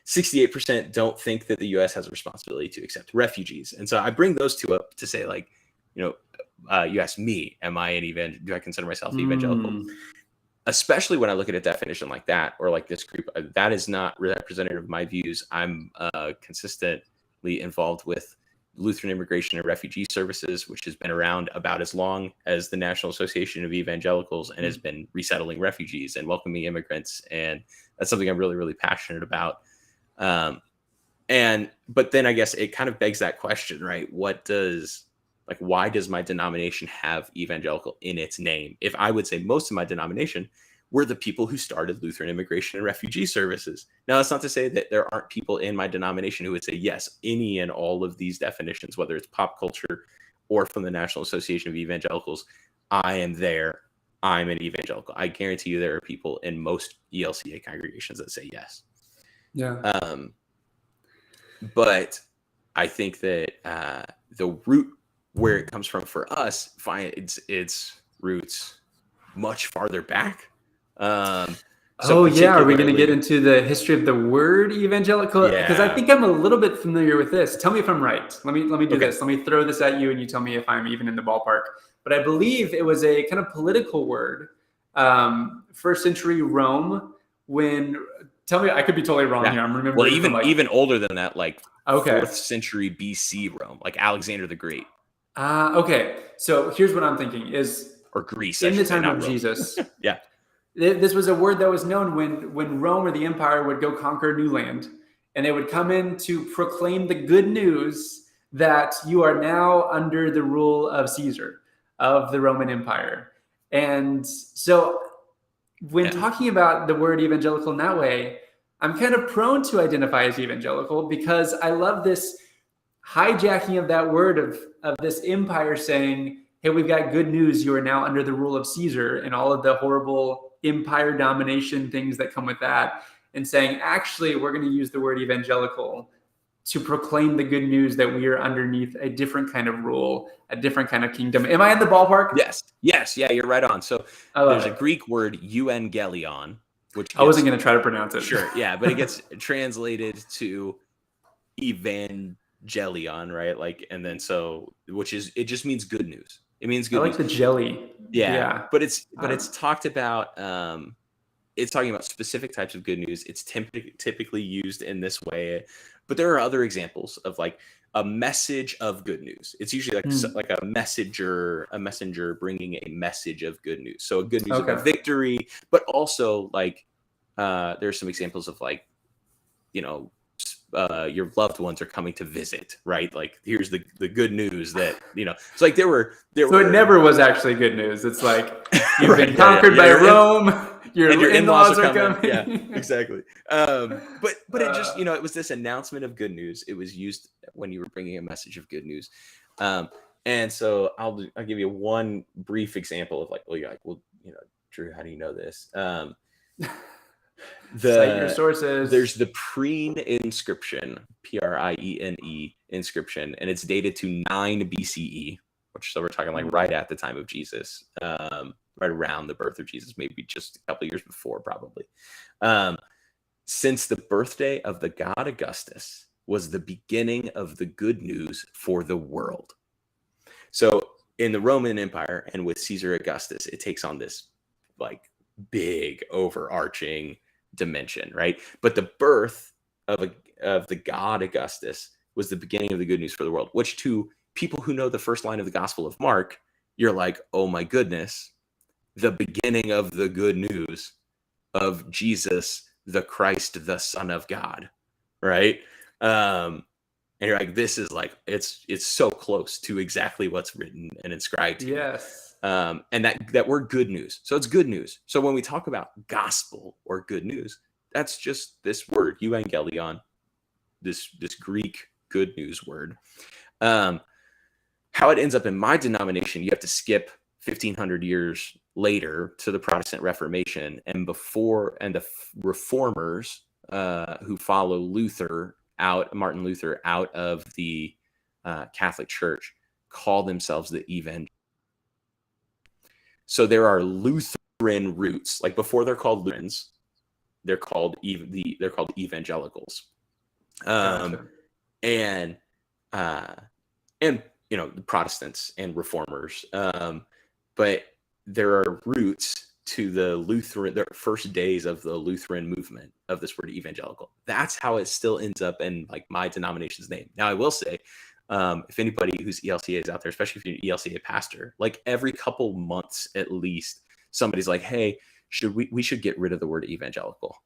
Speaker 1: 68% don't think that the U.S. has a responsibility to accept refugees. And so I bring those two up to say, like, you ask me, am I do I consider myself evangelical? Especially when I look at a definition like that, or like this group, that is not representative of my views. I'm consistently involved with Lutheran Immigration and Refugee Services, which has been around about as long as the National Association of Evangelicals and has been resettling refugees and welcoming immigrants. And that's something I'm really, really passionate about. But then I guess it kind of begs that question, right? Why does my denomination have evangelical in its name? If I would say most of my denomination were the people who started Lutheran Immigration and Refugee Services. Now, that's not to say that there aren't people in my denomination who would say, yes, any and all of these definitions, whether it's pop culture or from the National Association of Evangelicals, I am there. I'm an evangelical. I guarantee you there are people in most ELCA congregations that say yes.
Speaker 2: Yeah.
Speaker 1: But I think that the root where it comes from for us finds its roots much farther back.
Speaker 2: Are we going to get into the history of the word evangelical? Because I think I'm a little bit familiar with this. Tell me if I'm right. Let me do this. Let me throw this at you, and you tell me if I'm even in the ballpark. But I believe it was a kind of political word, first century Rome. Tell me, I could be totally wrong here. I'm remembering.
Speaker 1: Well, even older than that, like 4th century BC Rome, like Alexander the Great.
Speaker 2: Okay. So here's what I'm thinking is
Speaker 1: or Greece,
Speaker 2: in the time of Jesus.
Speaker 1: Yeah.
Speaker 2: This was a word that was known when Rome or the empire would go conquer new land, and they would come in to proclaim the good news that you are now under the rule of Caesar, of the Roman Empire. And so when talking about the word evangelical in that way, I'm kind of prone to identify as evangelical because I love this hijacking of that word of this empire saying, hey, we've got good news. You are now under the rule of Caesar and all of the horrible empire domination things that come with that. And saying, actually, we're going to use the word evangelical to proclaim the good news that we are underneath a different kind of rule, a different kind of kingdom. Am I in the ballpark?
Speaker 1: Yes. Yeah, you're right on. So there's a Greek word, euangelion, which
Speaker 2: I wasn't going to try to pronounce it.
Speaker 1: Sure. Yeah. But it gets translated to evangelion, right? Like, and then it just means good news. It means good news.
Speaker 2: I like the jelly.
Speaker 1: Yeah. But it's talked about, it's talking about specific types of good news. It's typically used in this way, but there are other examples of like a message of good news. It's usually like a messenger bringing a message of good news. So a good news of a victory, but also like there's some examples of like, your loved ones are coming to visit, right? Like here's the good news that, it's like there were. So
Speaker 2: it never was actually good news. It's like you've been conquered by Rome. Your in-laws are coming.
Speaker 1: Yeah, exactly. But it just, it was this announcement of good news. It was used when you were bringing a message of good news. And so I'll give you one brief example of like, Drew, how do you know this?
Speaker 2: Cite your sources.
Speaker 1: There's the Preen Inscription, Prene inscription, and it's dated to 9 BCE, so we're talking like right at the time of Jesus, right around the birth of Jesus, maybe just a couple of years before, probably. Since the birthday of the god Augustus was the beginning of the good news for the world. So in the Roman Empire and with Caesar Augustus, it takes on this like big overarching dimension, right? But the birth of the god Augustus was the beginning of the good news for the world, which to people who know the first line of the Gospel of Mark, you're like, oh my goodness, the beginning of the good news of Jesus, the Christ, the Son of God, right? And you're like, this is like, it's so close to exactly what's written and inscribed here.
Speaker 2: Yes.
Speaker 1: And that word good news. So it's good news. So when we talk about gospel or good news, that's just this word, evangelion, this Greek good news word. How it ends up in my denomination, you have to skip 1500 years later to the Protestant Reformation and the reformers who follow Martin Luther out of the Catholic Church call themselves the evangelical. So there are Lutheran roots. Like before they're called Lutherans, they're called evangelicals.
Speaker 2: Gotcha.
Speaker 1: And the Protestants and reformers. But there are roots to the first days of the Lutheran movement of this word evangelical. That's how it still ends up in like my denomination's name. Now I will say, if anybody who's ELCA is out there, especially if you're an ELCA pastor, like every couple months at least, somebody's like, hey, we should get rid of the word evangelical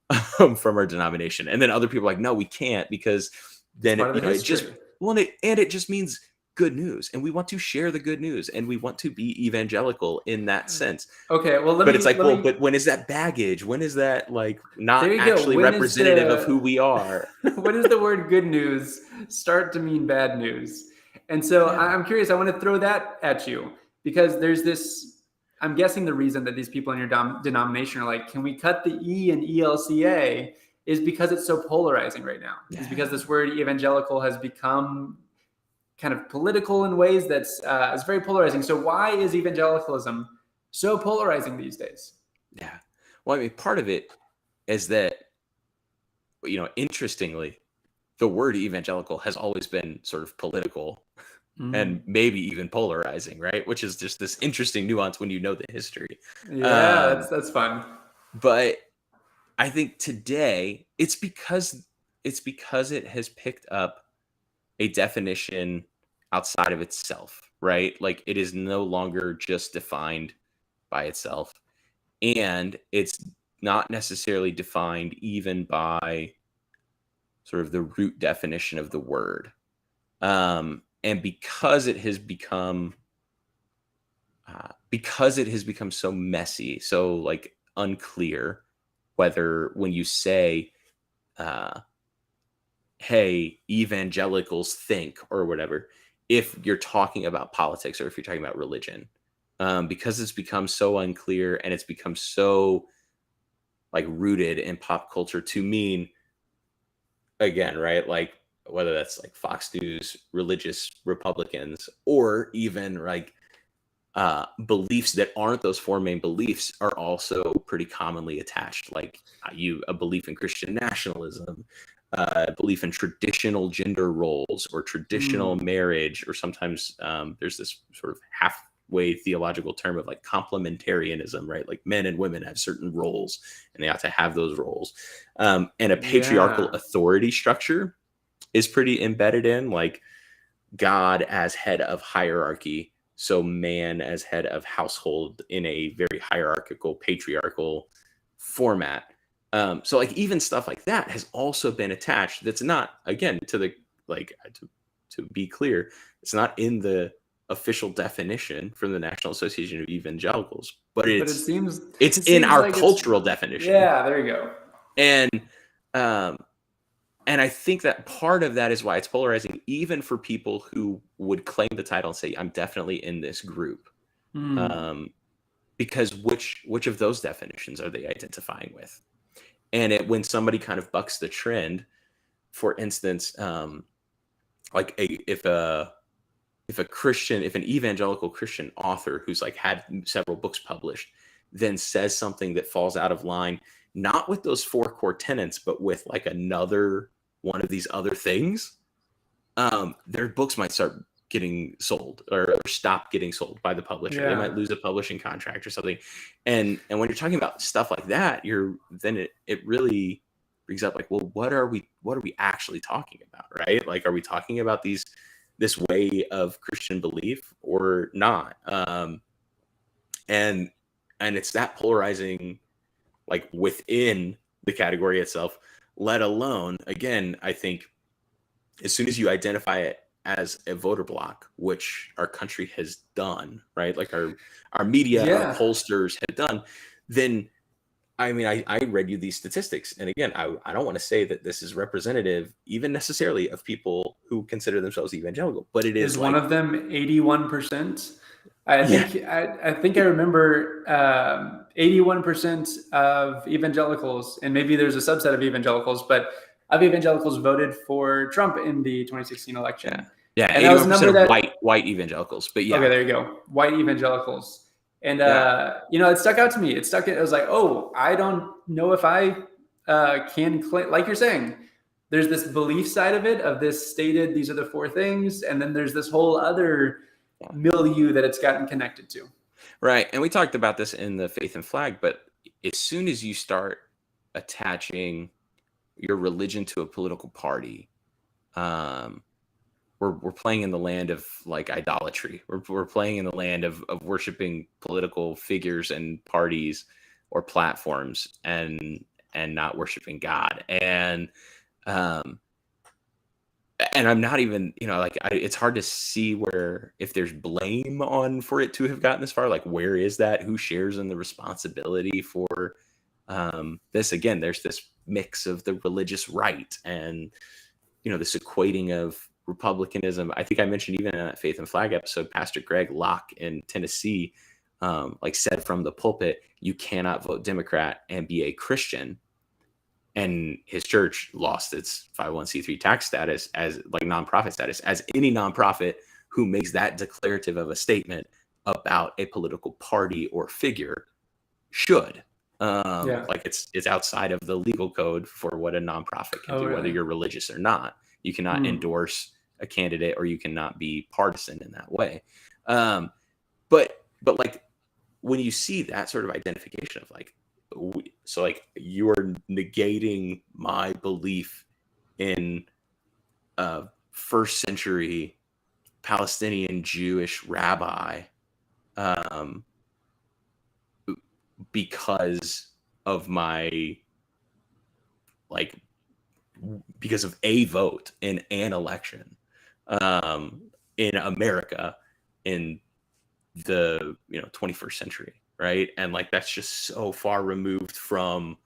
Speaker 1: from our denomination. And then other people are like, no, we can't, because then it just means good news, and we want to share the good news, and we want to be evangelical in that sense.
Speaker 2: Okay, well,
Speaker 1: but when is that baggage? When is that like not actually representative of who we are?
Speaker 2: When does the word good news start to mean bad news? And so I'm curious. I want to throw that at you because there's this. I'm guessing the reason that these people in your denomination are like, can we cut the E in ELCA? Is because it's so polarizing right now. Yeah. It's because this word evangelical has become kind of political in ways that's is very polarizing. So why is evangelicalism so polarizing these days?
Speaker 1: Yeah. Well, I mean, part of it is that, interestingly, the word evangelical has always been sort of political and maybe even polarizing, right? Which is just this interesting nuance when you know the history.
Speaker 2: Yeah, that's fun.
Speaker 1: But I think today it's because it has picked up a definition outside of itself, right? Like it is no longer just defined by itself, and it's not necessarily defined even by sort of the root definition of the word. And because it has become so messy, so like unclear whether when you say, hey, evangelicals think or whatever, if you're talking about politics or if you're talking about religion, because it's become so unclear and it's become so like rooted in pop culture to mean, again, right, like whether that's like Fox News, religious Republicans, or even like beliefs that aren't those four main beliefs are also pretty commonly attached, like a belief in Christian nationalism, belief in traditional gender roles or traditional marriage, or sometimes there's this sort of halfway theological term of like complementarianism, right? Like men and women have certain roles and they ought to have those roles. And a patriarchal authority structure is pretty embedded in, like God as head of hierarchy, so man as head of household in a very hierarchical, patriarchal format. So like even stuff like that has also been attached. That's not, again, to the, like, to be clear, it's not in the official definition from the National Association of Evangelicals, but
Speaker 2: it seems
Speaker 1: in our
Speaker 2: like
Speaker 1: cultural definition.
Speaker 2: Yeah, there you go.
Speaker 1: And I think that part of that is why it's polarizing, even for people who would claim the title and say, I'm definitely in this group. Because which of those definitions are they identifying with? And when somebody kind of bucks the trend, for instance, like if an evangelical Christian author who's like had several books published then says something that falls out of line, not with those four core tenets, but with like another one of these other things, their books might start getting sold or stop getting sold by the publisher. They might lose a publishing contract or something. And when you're talking about stuff like that, it really brings up like, well, what are we actually talking about, right? Like, are we talking about this way of Christian belief or not? And it's that polarizing, like within the category itself, let alone, again, I think as soon as you identify it as a voter block, which our country has done, right? Like our media, our pollsters have done, then, I mean, I read you these statistics. And again, I don't want to say that this is representative even necessarily of people who consider themselves evangelical, but it is
Speaker 2: one of them 81%. I think I remember 81% of evangelicals, and maybe there's a subset of evangelicals, but of evangelicals voted for Trump in the 2016 election.
Speaker 1: Yeah, and 81% of white evagelicals. But
Speaker 2: okay, there you go, white evangelicals. And it stuck out to me. It was like, oh, I don't know if I can claim, like you're saying, there's this belief side of it, of this stated, these are the four things, and then there's this whole other milieu that it's gotten connected to.
Speaker 1: Right. And we talked about this in the Faith and Flag, but as soon as you start attaching your religion to a political party, we're playing in the land of like idolatry. We're playing in the land of worshiping political figures and parties or platforms and not worshiping God. And I'm not even, it's hard to see where, if there's blame for it to have gotten this far, like where is that? Who shares in the responsibility for this? Again, there's this mix of the religious right and, this equating of republicanism. I think I mentioned even in that Faith and Flag episode, Pastor Greg Locke in Tennessee, said from the pulpit, you cannot vote Democrat and be a Christian. And his church lost its 501c3 tax status as like nonprofit status, as any nonprofit who makes that declarative of a statement about a political party or figure should. Like it's outside of the legal code for what a nonprofit can do, whether you're religious or not. You cannot endorse a candidate, or you cannot be partisan in that way. But like when you see that sort of identification of like, so like you are negating my belief in first century Palestinian Jewish rabbi, because of my, like, because of a vote in an election, in America in the 21st century, right? And like that's just so far removed from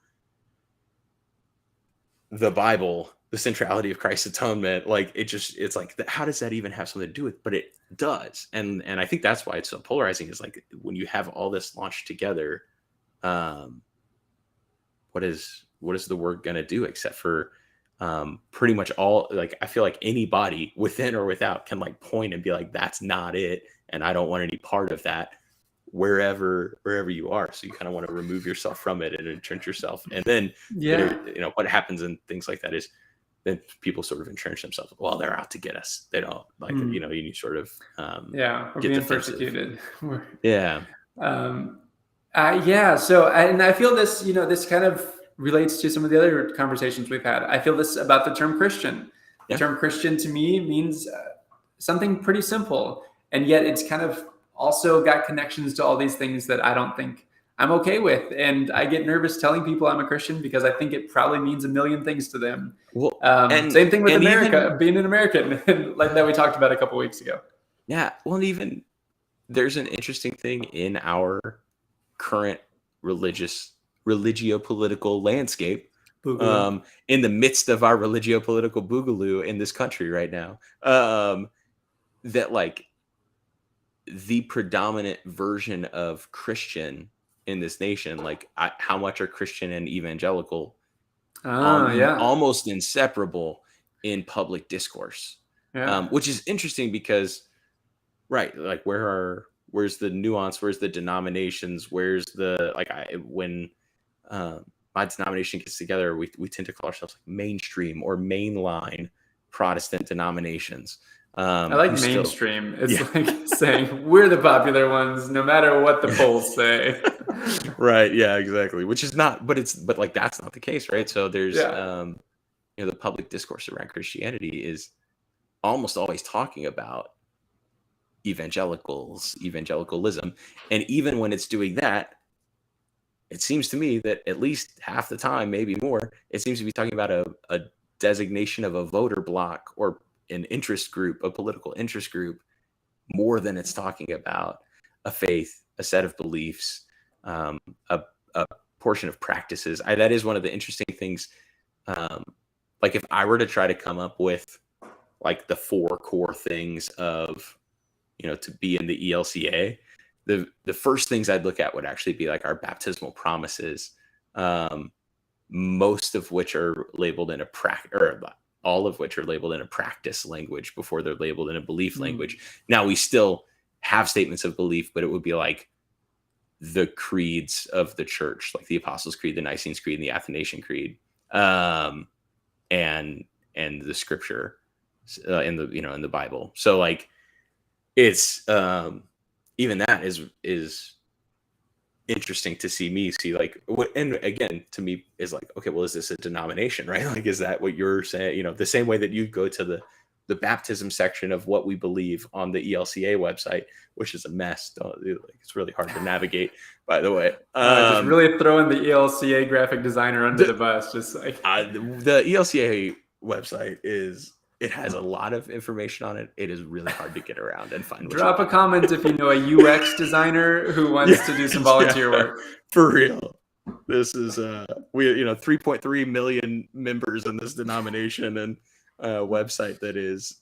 Speaker 1: the Bible, the centrality of Christ's atonement. Like it's like, how does that even have something to do with? But it does, and I think that's why it's so polarizing. Is like when you have all this launched together, what is the word gonna do except for pretty much all, like I feel like anybody within or without can like point and be like, that's not it, and I don't want any part of that, wherever you are. So you kind of want to remove yourself from it and entrench yourself. And then what happens in things like that is then people sort of entrench themselves. Well, they're out to get us. They don't like you sort of
Speaker 2: we're
Speaker 1: get
Speaker 2: being
Speaker 1: defensive.
Speaker 2: persecuted.
Speaker 1: Yeah.
Speaker 2: So and I feel this, this kind of relates to some of the other conversations we've had. I feel this about the term Christian. The term Christian to me means something pretty simple, and yet it's kind of also got connections to all these things that I don't think I'm okay with. And I get nervous telling people I'm a Christian because I think it probably means a million things to them.
Speaker 1: Well,
Speaker 2: same thing with America,
Speaker 1: even,
Speaker 2: being an American, like that we talked about a couple weeks ago.
Speaker 1: Yeah. Well, even there's an interesting thing in our current religiopolitical landscape, in the midst of our religiopolitical boogaloo in this country right now, that like the predominant version of Christian in this nation, like how much are Christian and evangelical almost inseparable in public discourse, which is interesting because, right, like where's the nuance, where's the denominations, where's the, like, when my denomination gets together, we tend to call ourselves like mainstream or mainline Protestant denominations.
Speaker 2: I like mainstream. It's like saying we're the popular ones, no matter what the polls say.
Speaker 1: Right. Yeah, exactly. Which is not, but like, that's not the case, right? So there's, the public discourse around Christianity is almost always talking about evangelicals, evangelicalism. And even when it's doing that, it seems to me that at least half the time, maybe more, it seems to be talking about a designation of a voter block or an interest group, a political interest group, more than it's talking about a faith, a set of beliefs, a portion of practices. That is one of the interesting things. Like if I were to try to come up with like the 4 core things of, to be in the ELCA, the first things I'd look at would actually be like our baptismal promises, most of which are labeled in a all of which are labeled in a practice language before they're labeled in a belief language. Now we still have statements of belief, but it would be like the creeds of the church, like the Apostles' Creed, the Nicene Creed, and the Athanasian Creed, and the Scripture in the Bible. So like it's even that is interesting to see like what, and again to me is like, okay, well, is this a denomination, right? Like, is that what you're saying? The same way that you go to the baptism section of what we believe on the ELCA website, which is a mess. It's really hard to navigate, by the way.
Speaker 2: Just really throwing the ELCA graphic designer under the bus, just like
Speaker 1: the ELCA website it has a lot of information on it. It is really hard to get around and find.
Speaker 2: Drop a comment if you know a UX designer who wants to do some volunteer work.
Speaker 1: For real. This is we 3.3 million members in this denomination, and a website that is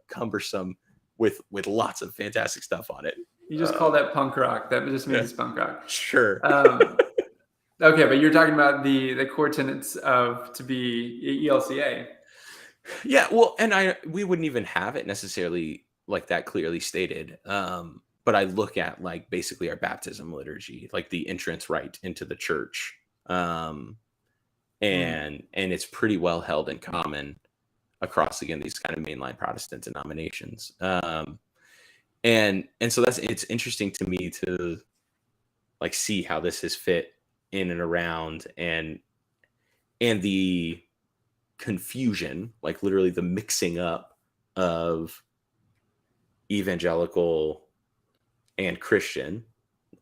Speaker 1: cumbersome with lots of fantastic stuff on it.
Speaker 2: You just call that punk rock. That just means it's punk rock.
Speaker 1: Sure.
Speaker 2: Okay, but you're talking about the core tenets of to be ELCA.
Speaker 1: Yeah, well, and we wouldn't even have it necessarily like that clearly stated. But I look at like basically our baptism liturgy, like the entrance rite into the church. And it's pretty well held in common across, again, these kind of mainline Protestant denominations. And so it's interesting to me to like see how this has fit in and around, and the confusion, like literally the mixing up of evangelical and Christian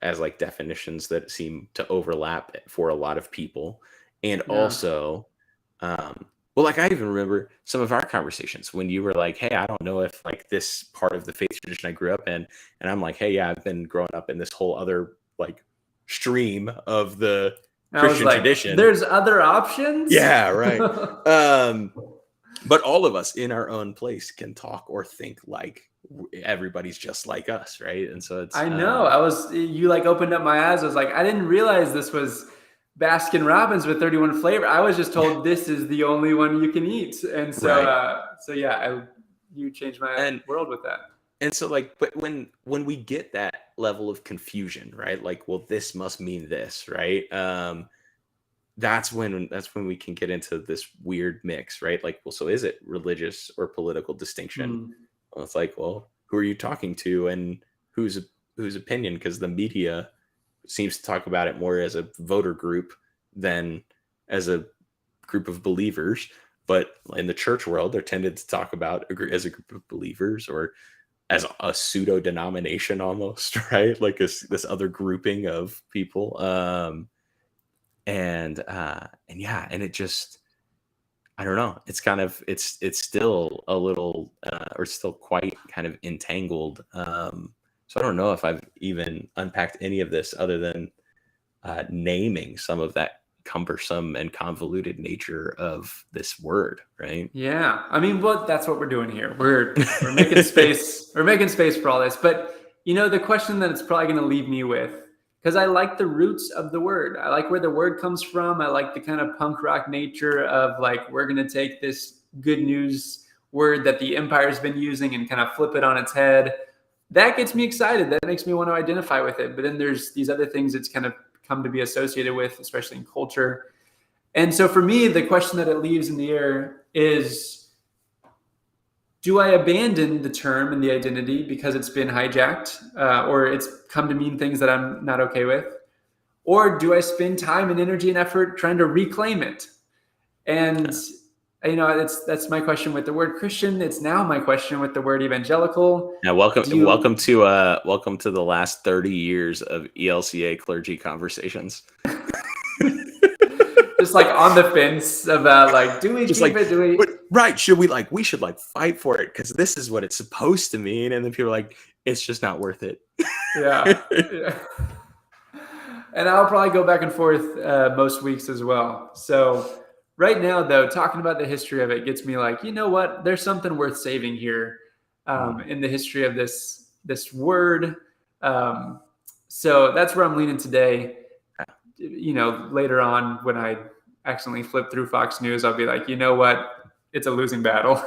Speaker 1: as like definitions that seem to overlap for a lot of people. And
Speaker 2: Yeah.
Speaker 1: also, well, like I even remember some of our conversations when you were like, "Hey, I don't know if like this part of the faith tradition I grew up in," and I'm like, "Hey, yeah, I've been growing up in this whole other like stream of the
Speaker 2: And I was
Speaker 1: Christian
Speaker 2: like,
Speaker 1: tradition."
Speaker 2: there's other options.
Speaker 1: Yeah, right. But all of us in our own place can talk or think like everybody's just like us, right? And so it's
Speaker 2: I know. You like opened up my eyes. I was like, I didn't realize this was Baskin Robbins with 31 flavor. I was just told this is the only one you can eat. And so,
Speaker 1: right.
Speaker 2: so yeah, you changed my
Speaker 1: And
Speaker 2: world with that.
Speaker 1: and so like, but when we get that level of confusion, right? Like, well, this must mean this, right? That's when we can get into this weird mix, right? Like, well, so is it religious or political distinction?
Speaker 2: Mm.
Speaker 1: Well, it's like, well, who are you talking to, and whose opinion? Because the media seems to talk about it more as a voter group than as a group of believers. But in the church world, they're tended to talk about as a group of believers or as a pseudo denomination almost, right? Like this other grouping of people. And yeah, and it just, I don't know. It's kind of it's still a little or still quite kind of entangled. So I don't know if I've even unpacked any of this other than naming some of that cumbersome and convoluted nature of this word, right?
Speaker 2: Yeah. I mean, that's what we're doing here. We're making space. We're making space for all this. But the question that it's probably going to leave me with, because I like the roots of the word. I like where the word comes from. I like the kind of punk rock nature of like, we're going to take this good news word that the empire's been using and kind of flip it on its head. That gets me excited. That makes me want to identify with it. But then there's these other things it's kind of come to be associated with, especially in culture. And so for me, the question that it leaves in the air is, do I abandon the term and the identity because it's been hijacked or it's come to mean things that I'm not okay with? Or do I spend time and energy and effort trying to reclaim it? And, that's my question with the word Christian. It's now my question with the word evangelical.
Speaker 1: Now, welcome to the last 30 years of ELCA clergy conversations.
Speaker 2: Just like on the fence about like, do we
Speaker 1: Just
Speaker 2: keep
Speaker 1: like,
Speaker 2: it? Do we?
Speaker 1: Right. We should like fight for it because this is what it's supposed to mean. And then people are like, it's just not worth it.
Speaker 2: Yeah. Yeah. And I'll probably go back and forth most weeks as well. So right now, though, talking about the history of it gets me like, you know what? There's something worth saving here in the history of this word. So that's where I'm leaning today. Later on when I accidentally flip through Fox News, I'll be like, you know what? It's a losing battle.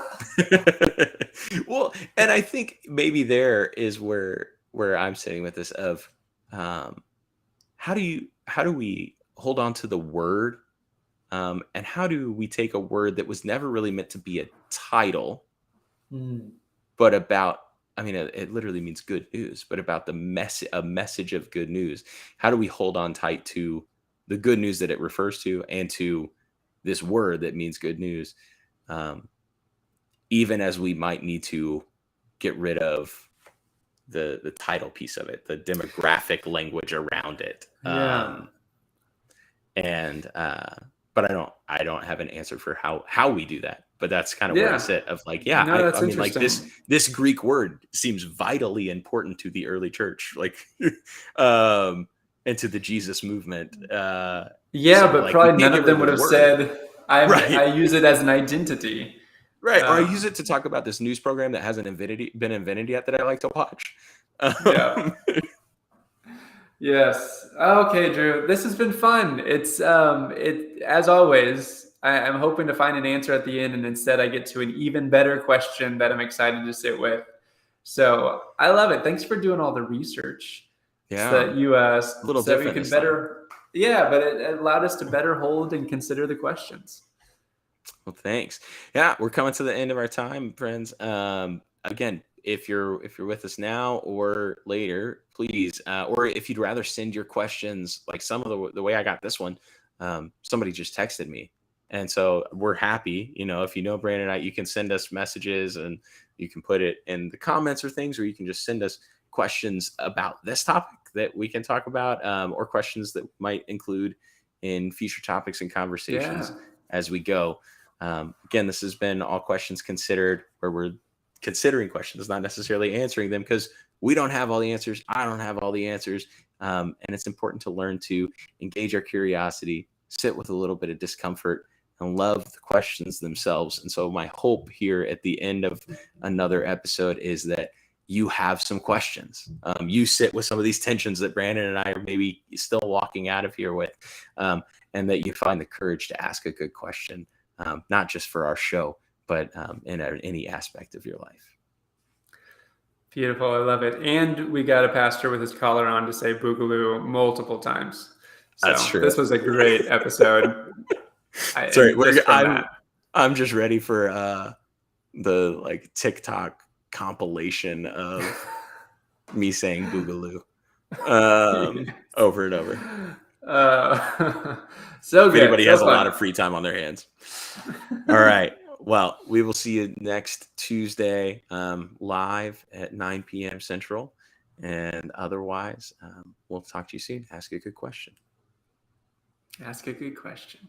Speaker 1: Well, and I think maybe there is where I'm sitting with this of how do we hold on to the word and how do we take a word that was never really meant to be a title but about, I mean, it literally means good news, but about a message of good news. How do we hold on tight to the good news that it refers to and to this word that means good news, even as we might need to get rid of the title piece of it, the demographic language around it.
Speaker 2: Yeah.
Speaker 1: But I don't have an answer for how we do that. But that's kind of where I sit of like, yeah,
Speaker 2: No, that's
Speaker 1: I mean, like
Speaker 2: interesting.
Speaker 1: this Greek word seems vitally important to the early church, like, and to the Jesus movement.
Speaker 2: Yeah,
Speaker 1: so,
Speaker 2: but
Speaker 1: like,
Speaker 2: probably
Speaker 1: we
Speaker 2: none
Speaker 1: can't
Speaker 2: of
Speaker 1: get rid
Speaker 2: them would
Speaker 1: the
Speaker 2: have
Speaker 1: word.
Speaker 2: said,
Speaker 1: Right.
Speaker 2: I use it as an identity.
Speaker 1: Right. Or I use it to talk about this news program that hasn't been invented yet that I like to watch.
Speaker 2: Yeah. Yes. Okay, Drew. This has been fun. It's as always, I'm hoping to find an answer at the end, and instead I get to an even better question that I'm excited to sit with. So I love it. Thanks for doing all the research.
Speaker 1: Yeah.
Speaker 2: So that you
Speaker 1: a little
Speaker 2: so
Speaker 1: different
Speaker 2: we could
Speaker 1: this
Speaker 2: better. Yeah, but it allowed us to better hold and consider the questions.
Speaker 1: Well, thanks. Yeah, we're coming to the end of our time, friends. Again, if you're with us now or later, please, or if you'd rather send your questions, like some of the way I got this one, somebody just texted me, and so we're happy. If you know Brandon and I, you can send us messages, and You can put it in the comments or things, or you can just send us questions about this topic that we can talk about, or questions that might include in future topics and conversations as we go. Again, this has been All Questions Considered, where we're considering questions, not necessarily answering them, because we don't have all the answers. I don't have all the answers. And it's important to learn to engage our curiosity, sit with a little bit of discomfort, and love the questions themselves. And so my hope here at the end of another episode is that you have some questions. You sit with some of these tensions that Brandon and I are maybe still walking out of here with, and that you find the courage to ask a good question, not just for our show, but in any aspect of your life.
Speaker 2: Beautiful. I love it. And we got a pastor with his collar on to say Boogaloo multiple times. So
Speaker 1: That's true.
Speaker 2: This was a great episode.
Speaker 1: Sorry, I'm just ready for the TikTok compilation of me saying Boogaloo over and over.
Speaker 2: So
Speaker 1: if
Speaker 2: good.
Speaker 1: Anybody has a lot of free time on their hands. All right. Well, we will see you next Tuesday live at 9 p.m. Central. And otherwise, we'll talk to you soon. Ask a good question.
Speaker 2: Ask a good question.